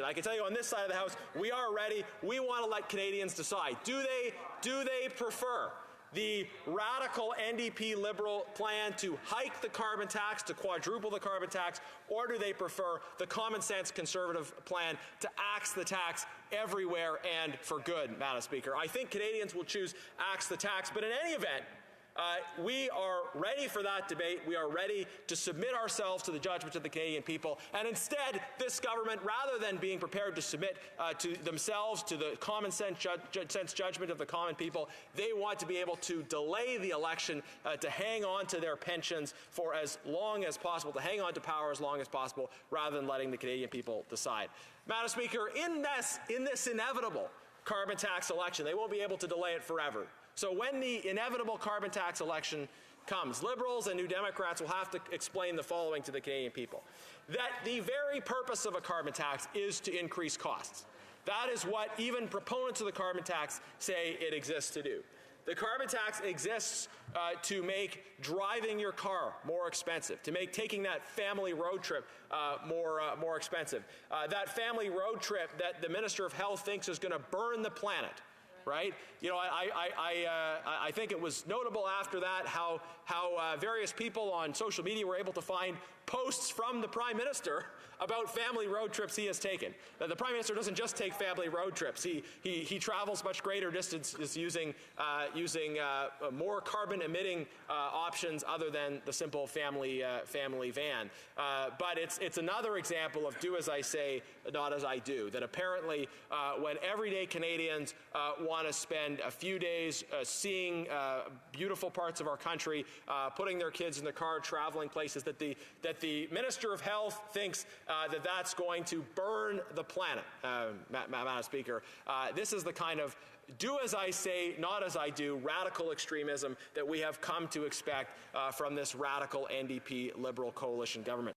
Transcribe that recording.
I can tell you on this side of the House, we are ready. We want to let Canadians decide. Do they prefer the radical NDP Liberal plan to hike the carbon tax, to quadruple the carbon tax, or do they prefer the common sense Conservative plan to axe the tax everywhere and for good, Madam Speaker? I think Canadians will choose axe the tax, but in any event, we are ready for that debate. We are ready to submit ourselves to the judgment of the Canadian people. And instead, this government, rather than being prepared to submit to themselves to the common sense judgment of the common people, they want to be able to delay the election, to hang on to their pensions for as long as possible, to hang on to power as long as possible, rather than letting the Canadian people decide. Madam Speaker, in this inevitable carbon tax election, they won't be able to delay it forever. So when the inevitable carbon tax election comes, Liberals and New Democrats will have to explain the following to the Canadian people: that the very purpose of a carbon tax is to increase costs. That is what even proponents of the carbon tax say it exists to do. The carbon tax exists to make driving your car more expensive, to make taking that family road trip more expensive. That family road trip that the Minister of Health thinks is going to burn the planet. Right? You know, I think it was notable after that how various people on social media were able to find posts from the Prime Minister about family road trips he has taken. The Prime Minister doesn't just take family road trips. He travels much greater distances using more carbon-emitting options other than the simple family van. But it's another example of do as I say, not as I do. That apparently, when everyday Canadians want to spend a few days seeing beautiful parts of our country, putting their kids in the car, traveling places, that the Minister of Health thinks that's going to burn the planet, Madam Speaker. This is the kind of do as I say, not as I do, radical extremism that we have come to expect from this radical NDP Liberal coalition government.